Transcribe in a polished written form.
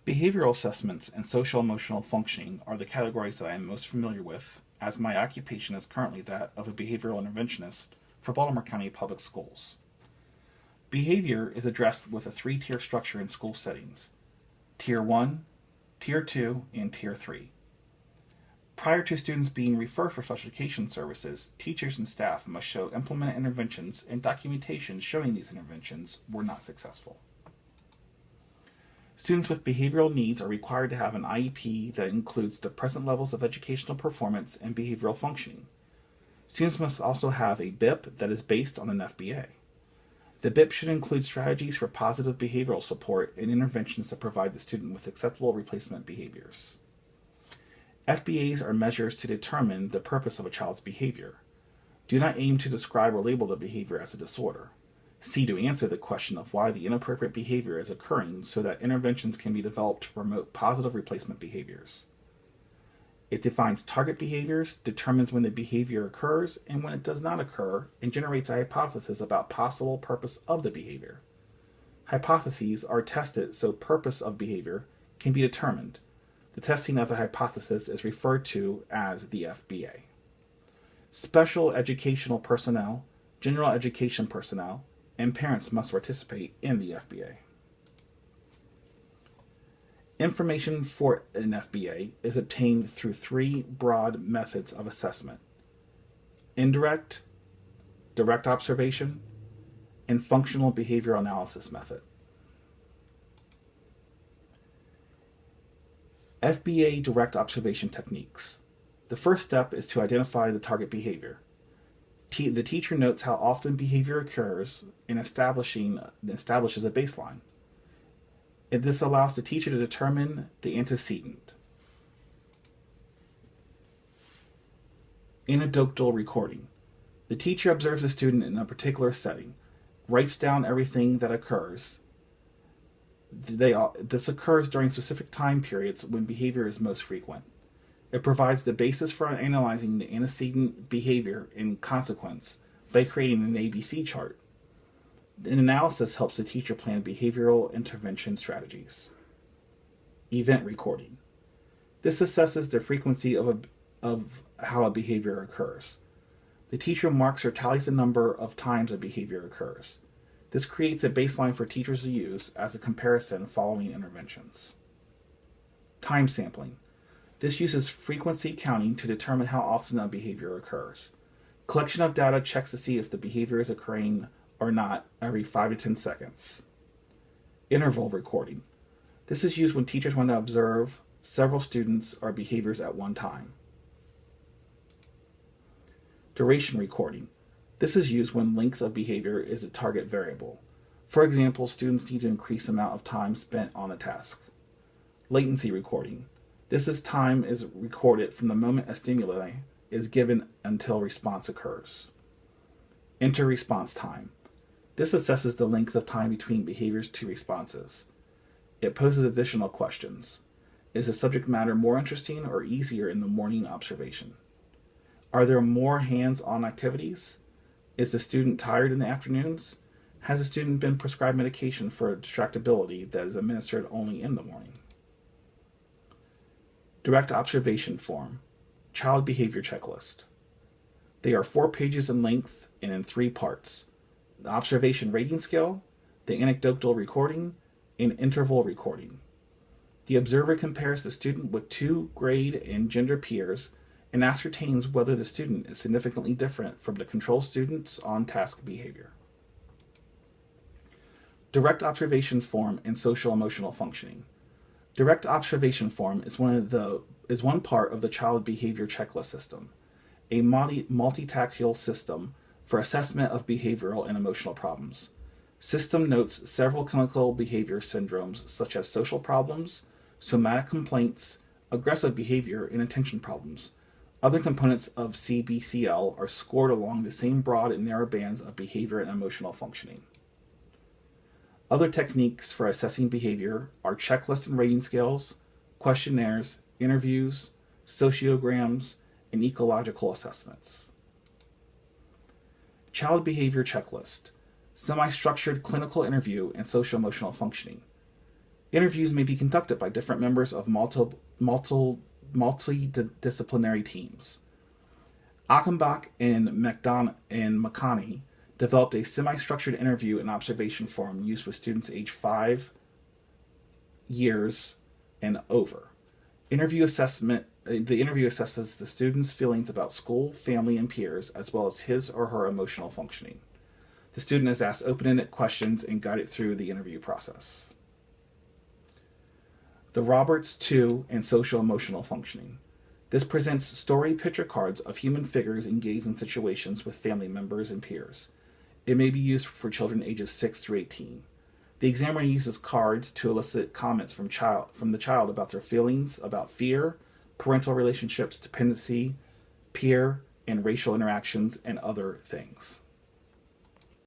Behavioral assessments and social emotional functioning are the categories that I am most familiar with, as my occupation is currently that of a behavioral interventionist for Baltimore County Public Schools. Behavior is addressed with a three-tier structure in school settings: Tier 1, Tier 2, and Tier 3. Prior to students being referred for special education services, teachers and staff must show implemented interventions and documentation showing these interventions were not successful. Students with behavioral needs are required to have an IEP that includes the present levels of educational performance and behavioral functioning. Students must also have a BIP that is based on an FBA. The BIP should include strategies for positive behavioral support and interventions that provide the student with acceptable replacement behaviors. FBAs are measures to determine the purpose of a child's behavior. Do not aim to describe or label the behavior as a disorder. C, to answer the question of why the inappropriate behavior is occurring so that interventions can be developed to promote positive replacement behaviors. It defines target behaviors, determines when the behavior occurs and when it does not occur, and generates a hypothesis about possible purpose of the behavior. Hypotheses are tested so purpose of behavior can be determined. The testing of the hypothesis is referred to as the FBA. Special educational personnel, general education personnel, and parents must participate in the FBA. Information for an FBA is obtained through three broad methods of assessment: indirect, direct observation, and functional behavioral analysis method. FBA direct observation techniques. The first step is to identify the target behavior. The teacher notes how often behavior occurs and establishes a baseline. This allows the teacher to determine the antecedent. Anecdotal recording. The teacher observes a student in a particular setting, writes down everything that occurs. This occurs during specific time periods when behavior is most frequent. It provides the basis for analyzing the antecedent behavior and consequence by creating an ABC chart. An analysis helps the teacher plan behavioral intervention strategies. Event recording. This assesses the frequency of how a behavior occurs. The teacher marks or tallies the number of times a behavior occurs. This creates a baseline for teachers to use as a comparison following interventions. Time sampling. This uses frequency counting to determine how often a behavior occurs. Collection of data checks to see if the behavior is occurring or not every 5 to 10 seconds. Interval recording. This is used when teachers want to observe several students or behaviors at one time. Duration recording. This is used when length of behavior is a target variable. For example, students need to increase the amount of time spent on a task. Latency recording. This time is recorded from the moment a stimuli is given until response occurs. Inter-response time. This assesses the length of time between behaviors to responses. It poses additional questions. Is the subject matter more interesting or easier in the morning observation? Are there more hands-on activities? Is the student tired in the afternoons? Has the student been prescribed medication for distractibility that is administered only in the morning? Direct observation form. Child behavior checklist. They are 4 pages in length and in 3 parts: the observation rating scale, the anecdotal recording, and interval recording. The observer compares the student with 2 grade and gender peers and ascertains whether the student is significantly different from the control student's on-task behavior. Direct observation form and social emotional functioning. Direct observation form is one part of the child behavior checklist system, a multi-tactile system for assessment of behavioral and emotional problems. System notes several clinical behavior syndromes such as social problems, somatic complaints, aggressive behavior, and attention problems. Other components of CBCL are scored along the same broad and narrow bands of behavior and emotional functioning. Other techniques for assessing behavior are checklists and rating scales, questionnaires, interviews, sociograms, and ecological assessments. Child behavior checklist, semi-structured clinical interview and social-emotional functioning. Interviews may be conducted by different members of multidisciplinary teams. Achenbach and McConney developed a semi-structured interview and observation form used with students aged 5 years and over. The interview assesses the student's feelings about school, family, and peers, as well as his or her emotional functioning. The student is asked open-ended questions and guided through the interview process. The Roberts II and social emotional functioning. This presents story picture cards of human figures engaged in situations with family members and peers. It may be used for children ages 6 through 18. The examiner uses cards to elicit comments from the child about their feelings about fear, parental relationships, dependency, peer and racial interactions, and other things.